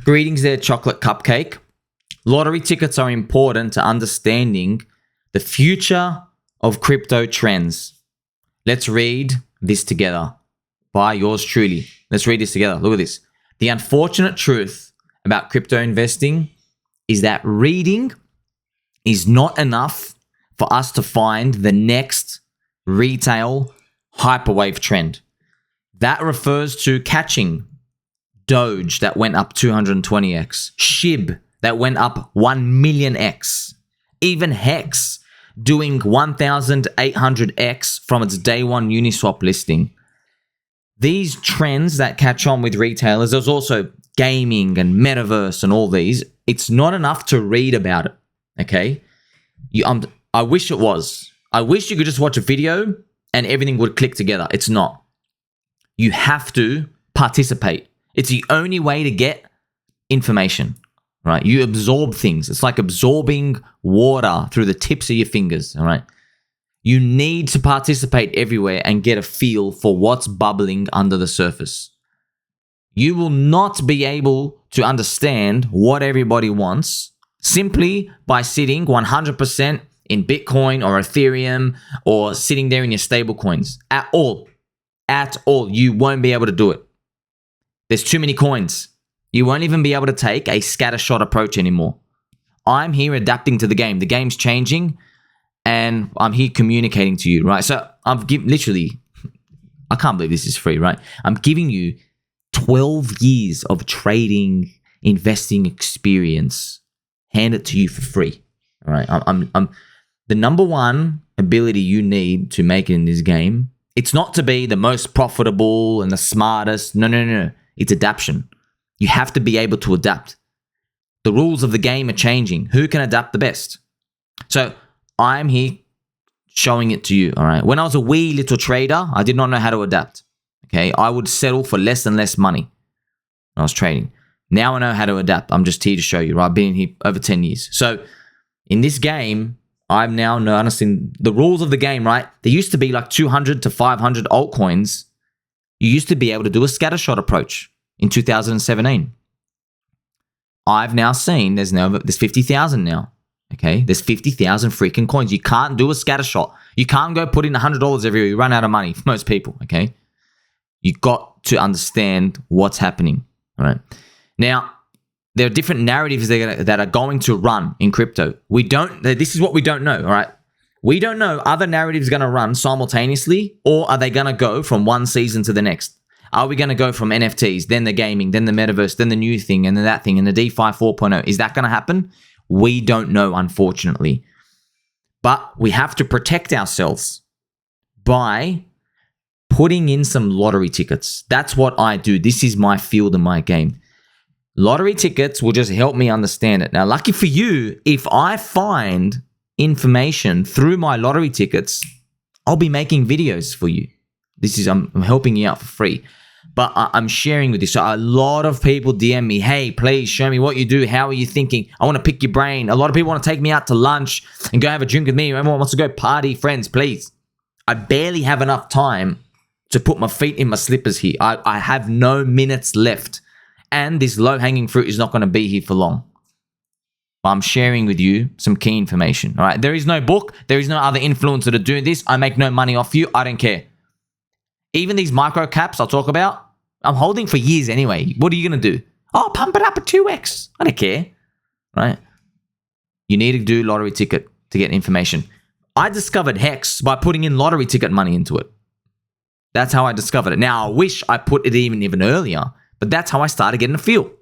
Greetings there, chocolate cupcake. Lottery tickets are important to understanding the future of crypto trends. Let's read this together by yours truly. Let's read this together. Look at this. The unfortunate truth about crypto investing is that reading is not enough for us to find the next retail hyperwave trend. That refers to catching Doge that went up 220x, SHIB that went up 1 millionx, even Hex doing 1,800x from its day one Uniswap listing. These trends that catch on with retailers, there's also gaming and metaverse and all these. It's not enough to read about it, okay? I wish it was. I wish you could just watch a video and everything would click together. It's not. You have to participate. It's the only way to get information, right? You absorb things. It's like absorbing water through the tips of your fingers, all right? You need to participate everywhere and get a feel for what's bubbling under the surface. You will not be able to understand what everybody wants simply by sitting 100% in Bitcoin or Ethereum or sitting there in your stable coins. At all. At all. You won't be able to do it. There's too many coins. You won't even be able to take a scattershot approach anymore. I'm here adapting to the game. The game's changing and I'm here communicating to you, right? So I've literally, I can't believe this is free, right? I'm giving you 12 years of trading, investing experience. Hand it to you for free, all right? I'm the number one ability you need to make it in this game. It's not to be the most profitable and the smartest. No. It's adaptation. You have to be able to adapt. The rules of the game are changing. Who can adapt the best? So I'm here showing it to you, all right? When I was a wee little trader, I did not know how to adapt, okay? I would settle for less and less money when I was trading. Now I know how to adapt. I'm just here to show you, right? I've been here over 10 years. So in this game, I'm now noticing the rules of the game, right? There used to be like 200 to 500 altcoins. You used to be able to do a scattershot approach in 2017. I've now seen there's 50,000 now. Okay, there's 50,000 freaking coins. You can't do a scattershot. You can't go put in $100 everywhere. You run out of money for most people. Okay, you got to understand what's happening. All right. Now there are different narratives that are going to run in crypto. This is what we don't know. All right. We don't know, are the narratives going to run simultaneously or are they going to go from one season to the next? Are we going to go from NFTs, then the gaming, then the metaverse, then the new thing, and then that thing, and the DeFi 4.0? Is that going to happen? We don't know, unfortunately. But we have to protect ourselves by putting in some lottery tickets. That's what I do. This is my field and my game. Lottery tickets will just help me understand it. Now, lucky for you, if I find information through my lottery tickets, I'll be making videos for you. I'm helping you out for free, but I'm sharing with you. So a lot of people DM me, hey, please show me what you do. How are you thinking? I want to pick your brain. A lot of people want to take me out to lunch and go have a drink with me. Everyone wants to go party, friends, please. I barely have enough time to put my feet in my slippers here. I have no minutes left, and this low-hanging fruit is not going to be here for long. I'm sharing with you some key information, all right? There is no book. There is no other influencer to do this. I make no money off you. I don't care. Even these micro caps I'll talk about, I'm holding for years anyway. What are you going to do? Oh, pump it up at 2x. I don't care, right? You need to do lottery ticket to get information. I discovered Hex by putting in lottery ticket money into it. That's how I discovered it. Now, I wish I put it even earlier, but that's how I started getting a feel.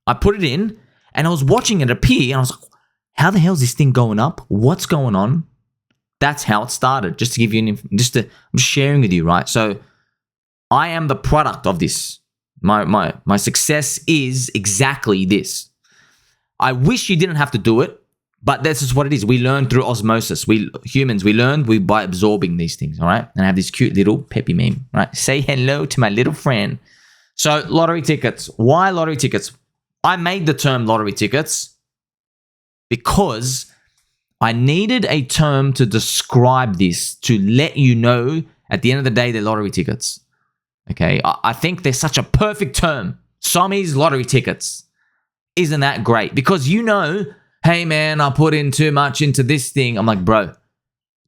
I put it in, and I was watching it appear, and I was like, how the hell is this thing going up? What's going on? That's how it started, just to give you I'm sharing with you, right? So I am the product of this. My success is exactly this. I wish you didn't have to do it, but this is what it is. We learn through osmosis. Humans learn by absorbing these things, all right? And I have this cute little peppy meme, right? Say hello to my little friend. So lottery tickets. Why lottery tickets? I made the term lottery tickets because I needed a term to describe this, to let you know at the end of the day they're lottery tickets. Okay, I think they're such a perfect term Sommi's lottery tickets. Isn't that great? Because you know, hey man, I put in too much into this thing. I'm like, bro,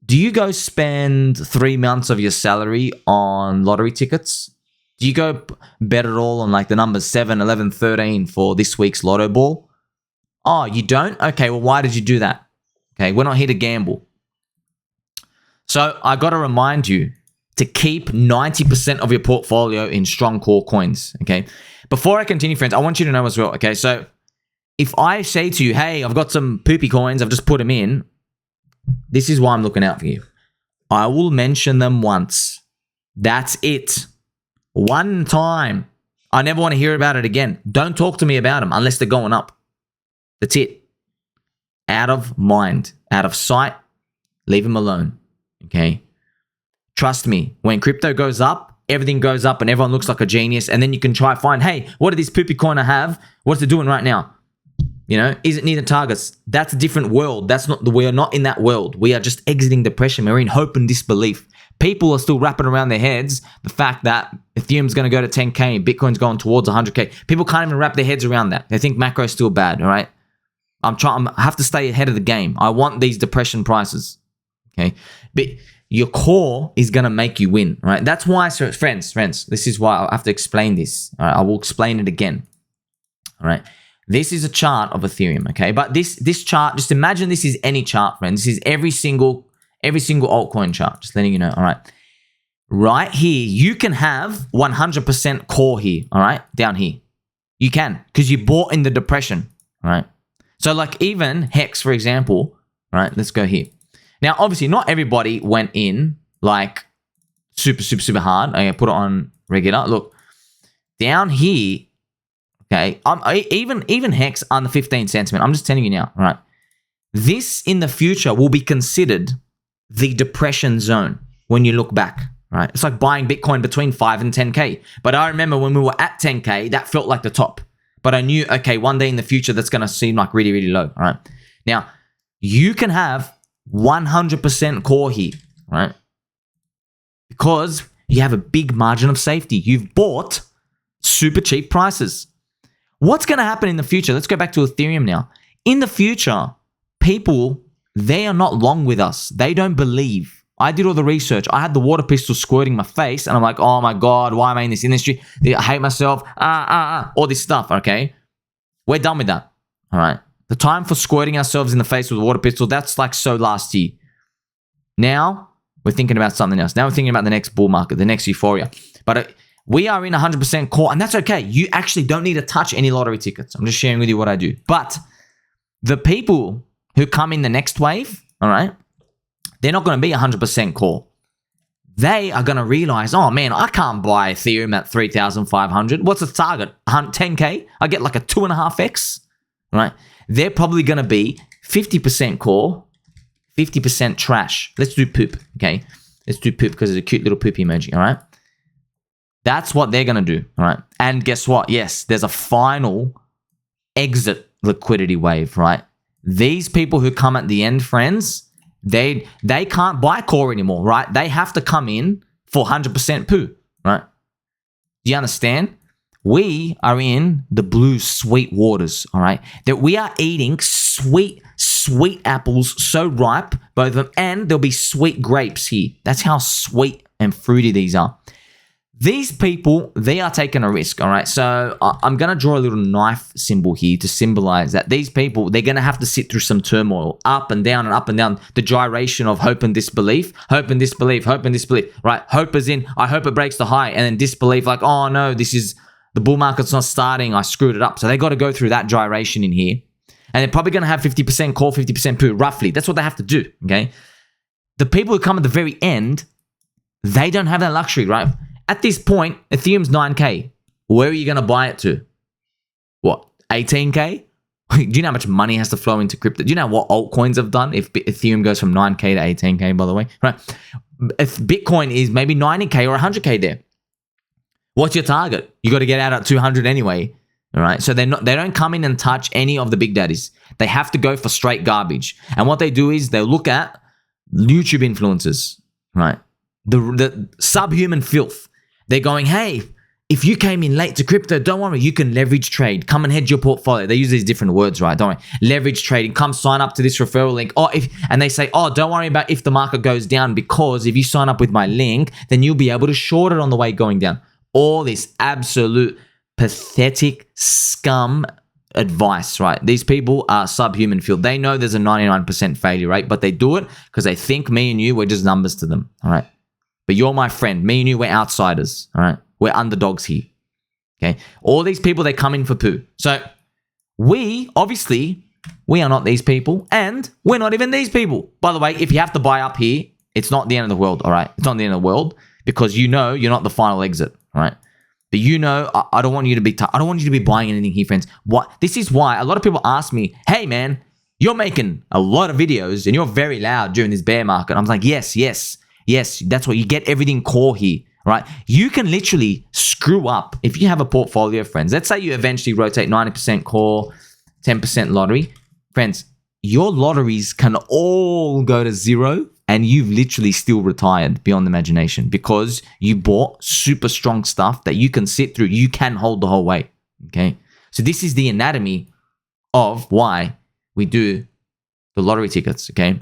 do you go spend 3 months of your salary on lottery tickets? Do you go bet it all on like the numbers 7, 11, 13 for this week's lotto ball? Oh, you don't? Okay, well, why did you do that? Okay, we're not here to gamble. So I got to remind you to keep 90% of your portfolio in strong core coins, okay? Before I continue, friends, I want you to know as well, okay? So if I say to you, hey, I've got some poopy coins, I've just put them in, this is why I'm looking out for you. I will mention them once. That's it. One time. I never want to hear about it again. Don't talk to me about them unless they're going up. That's it. Out of mind, out of sight, leave them alone, okay? Trust me, when crypto goes up, everything goes up and everyone looks like a genius, and then you can try find, hey, what did this poopy coin I have? What's it doing right now? You know, is it near the targets? That's a different world. We are not in that world. We are just exiting depression. We're in hope and disbelief. People are still wrapping around their heads the fact that Ethereum's going to go to 10K and Bitcoin's going towards 100K. People can't even wrap their heads around that. They think macro is still bad, all right? I have to stay ahead of the game. I want these depression prices, okay? But your core is going to make you win, right? That's why, so friends, this is why I have to explain this. All right? I will explain it again, all right? This is a chart of Ethereum, okay? But this chart, just imagine this is any chart, friends. This is every single altcoin chart, just letting you know, all right? Right here, you can have 100% core here, all right? Down here. You can, because you bought in the depression, all right? So like even Hex, for example, all right? Let's go here. Now, obviously, not everybody went in like super hard. I'm going to put it on regular. Look, down here, okay, even Hex under 15 cents, man. I'm just telling you now, all right? This in the future will be considered the depression zone when you look back, right? It's like buying Bitcoin between 5 and 10K. But I remember when we were at 10K, that felt like the top. But I knew, okay, one day in the future, that's going to seem like really low, all right? Now, you can have 100% core here, right? Because you have a big margin of safety. You've bought super cheap prices. What's going to happen in the future? Let's go back to Ethereum now. In the future, people, they are not long with us. They don't believe. I did all the research. I had the water pistol squirting my face, and I'm like, oh my God, why am I in this industry? I hate myself. All this stuff, okay? We're done with that, all right? The time for squirting ourselves in the face with a water pistol, that's like so last year. Now, we're thinking about something else. Now we're thinking about the next bull market, the next euphoria. But we are in 100% core, and that's okay. You actually don't need to touch any lottery tickets. I'm just sharing with you what I do. But the people who come in the next wave, all right, they're not going to be 100% core. They are going to realize, oh man, I can't buy Ethereum at 3,500. What's the target? 10K? I get like a 2.5x, right? They're probably going to be 50% core, 50% trash. Let's do poop, okay? Let's do poop because it's a cute little poop emoji, all right? That's what they're going to do, all right? And guess what? Yes, there's a final exit liquidity wave, right? These people who come at the end, friends, they can't buy core anymore, right? They have to come in for 100% poo, right? Do you understand? We are in the blue sweet waters, all right? That we are eating sweet apples, so ripe, both of them, and there'll be sweet grapes here. That's how sweet and fruity these are. These people, they are taking a risk, all right? So I'm going to draw a little knife symbol here to symbolize that these people, they're going to have to sit through some turmoil, up and down and up and down, the gyration of hope and disbelief, hope and disbelief, hope and disbelief, right? Hope is in, I hope it breaks the high, and then disbelief like, oh no, the bull market's not starting, I screwed it up. So they got to go through that gyration in here. And they're probably going to have 50% core, 50% poo, roughly. That's what they have to do, okay? The people who come at the very end, they don't have that luxury, right? At this point, Ethereum's 9K. Where are you going to buy it to? What, 18K? Do you know how much money has to flow into crypto? Do you know what altcoins have done if Ethereum goes from 9K to 18K, by the way? Right? If Bitcoin is maybe 90K or 100K there, what's your target? You got to get out at 200 anyway. All right. So they don't come in and touch any of the big daddies. They have to go for straight garbage. And what they do is they look at YouTube influencers, right? The subhuman filth. They're going, hey, if you came in late to crypto, don't worry, you can leverage trade. Come and hedge your portfolio. They use these different words, right? Don't worry. Leverage trading. Come sign up to this referral link. And they say, don't worry about if the market goes down, because if you sign up with my link, then you'll be able to short it on the way going down. All this absolute pathetic scum advice, right? These people are subhuman field. They know there's a 99% failure rate, but they do it because they think me and you, we're just numbers to them, all right? But you're my friend. Me and you, we're outsiders, all right? We're underdogs here, okay? All these people, they come in for poo. So we are not these people, and we're not even these people. By the way, if you have to buy up here, it's not the end of the world, all right? It's not the end of the world, because you know you're not the final exit, all right? But you know, I don't want you to be I don't want you to be buying anything here, friends. This is why a lot of people ask me, hey, man, you're making a lot of videos and you're very loud during this bear market. I'm like, yes, that's what you get, everything core here. Right? You can literally screw up if you have a portfolio, friends. Let's say you eventually rotate 90% core, 10% lottery. Friends, your lotteries can all go to zero and you've literally still retired beyond imagination because you bought super strong stuff that you can sit through. You can hold the whole way. Okay? So this is the anatomy of why we do the lottery tickets. Okay?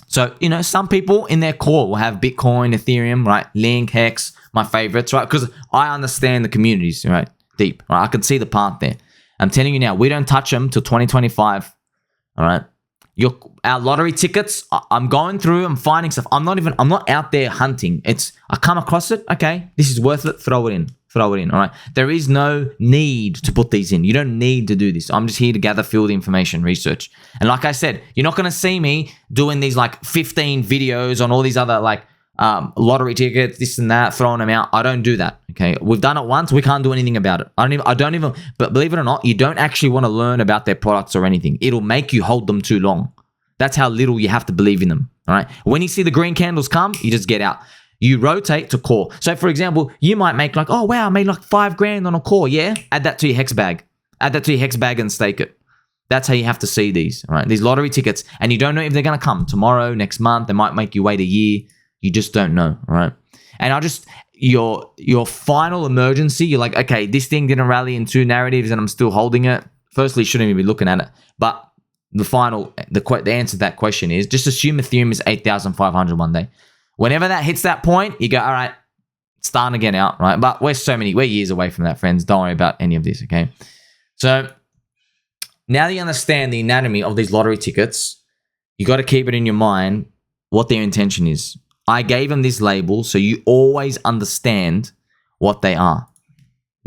So, some people in their core will have Bitcoin, Ethereum, right? Link, Hex, my favorites, right? Because I understand the communities, right? Deep, right? I can see the path there. I'm telling you now, we don't touch them till 2025, all right? Our lottery tickets, I'm going through, I'm finding stuff. I'm not out there hunting. I come across it, okay, this is worth it, throw it in, all right? There is no need to put these in. You don't need to do this. I'm just here to gather field information, research. And like I said, you're not going to see me doing these like 15 videos on all these other like lottery tickets, this and that, throwing them out. I don't do that, okay? We've done it once. We can't do anything about it. But believe it or not, you don't actually want to learn about their products or anything. It'll make you hold them too long. That's how little you have to believe in them, all right? When you see the green candles come, you just get out. You rotate to core. So, for example, you might make like, oh, wow, I made like $5,000 on a core. Yeah, add that to your hex bag. Add that to your hex bag and stake it. That's how you have to see these, all right? These lottery tickets. And you don't know if they're going to come tomorrow, next month. They might make you wait a year. You just don't know, all right? And your final emergency, you're like, okay, this thing didn't rally in 2 narratives and I'm still holding it. Firstly, you shouldn't even be looking at it. But the answer to that question is just assume Ethereum is 8,500 one day. Whenever that hits that point, you go, all right, it's starting to get out, right? But we're years away from that, friends. Don't worry about any of this, okay? So now that you understand the anatomy of these lottery tickets, you got to keep it in your mind what their intention is. I gave them this label so you always understand what they are.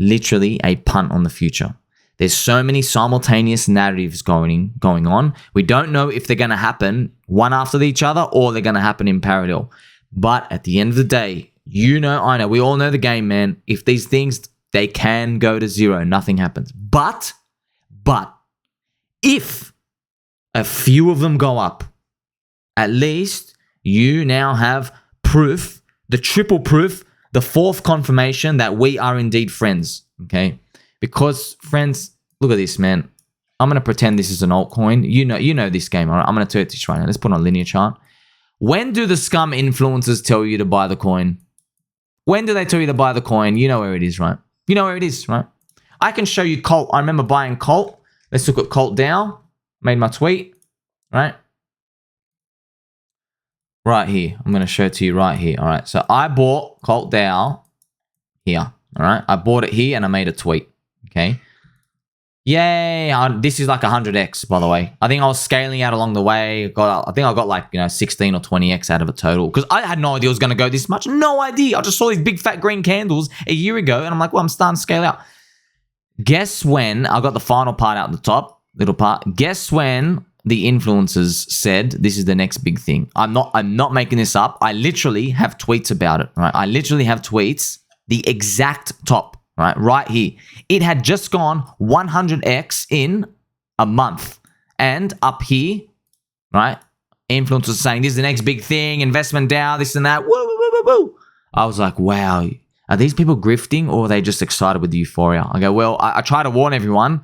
Literally a punt on the future. There's so many simultaneous narratives going on. We don't know if they're going to happen one after each other or they're going to happen in parallel. But at the end of the day, I know, we all know the game, man. If these things, they can go to zero, nothing happens. But if a few of them go up, at least you now have proof, the triple proof, the fourth confirmation that we are indeed friends, okay? Because, friends, look at this, man. I'm going to pretend this is an altcoin. You know this game, all right? I'm going to tell you this right now. Let's put on a linear chart. When do the scum influencers tell you to buy the coin? When do they tell you to buy the coin? You know where it is, right? You know where it is, right? I can show you Colt. I remember buying Colt. Let's look at Colt DAO. Made my tweet, right? Right here. I'm going to show it to you right here, all right? So I bought Colt DAO here, all right? I bought it here and I made a tweet, okay? Yay, this is like 100x, by the way. I think I was scaling out along the way. I think I got like, 16 or 20x out of it total. Because I had no idea it was going to go this much. No idea. I just saw these big fat green candles a year ago. And I'm like, well, I'm starting to scale out. Guess when, I got the final part out the top, little part. Guess when the influencers said, this is the next big thing. I'm not making this up. I literally have tweets about it, right? I literally have tweets, the exact top. Right here. It had just gone 100x in a month. And up here, right, influencers saying, this is the next big thing, investment DAO, this and that. Woo, woo, woo, woo, woo. I was like, wow, are these people grifting or are they just excited with the euphoria? I go, well, I try to warn everyone.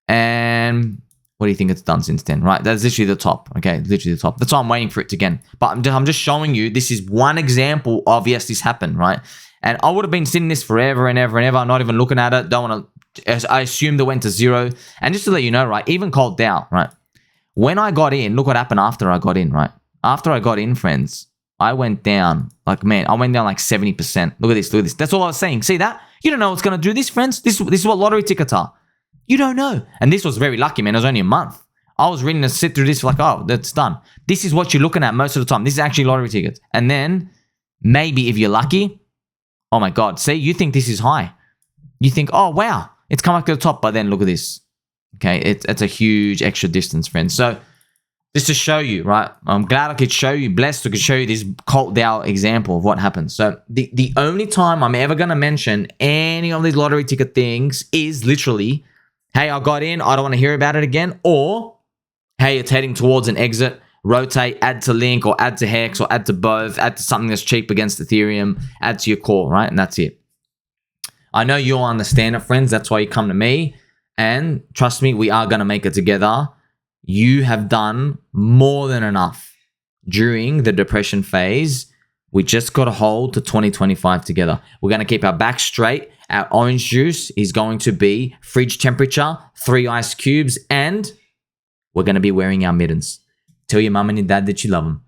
And what do you think it's done since then, right? That's literally the top, okay? Literally the top. That's why I'm waiting for it to again. But I'm just showing you, this is one example of, yes, this happened, right? And I would have been sitting this forever and ever and ever, not even looking at it. Don't want to, I assumed it went to zero. And just to let you know, right, even cold down, right, when I got in, look what happened after I got in, right? After I got in, friends, I went down, like, man, I went down like 70%. Look at this, look at this. That's all I was saying. See that? You don't know what's going to do this, friends. This is what lottery tickets are. You don't know. And this was very lucky, man. It was only a month. I was ready to sit through this like, oh, that's done. This is what you're looking at most of the time. This is actually lottery tickets. And then maybe if you're lucky, oh my God, see, you think this is high. You think, oh, wow, it's come up to the top. But then look at this. Okay, it's a huge extra distance, friends. So just to show you, right? I'm glad I could show you, blessed I could show you this cult Dow example of what happens. So the only time I'm ever going to mention any of these lottery ticket things is literally, hey, I got in, I don't want to hear about it again. Or, hey, it's heading towards an exit, rotate, add to Link or add to Hex or add to both, add to something that's cheap against Ethereum, add to your core, right? And that's it. I know you'll understand it, friends. That's why you come to me. And trust me, we are going to make it together. You have done more than enough during the depression phase. We just got to hold to 2025 together. We're going to keep our back straight. Our orange juice is going to be fridge temperature, 3 ice cubes, and we're going to be wearing our mittens. Tell your mum and your dad that you love them.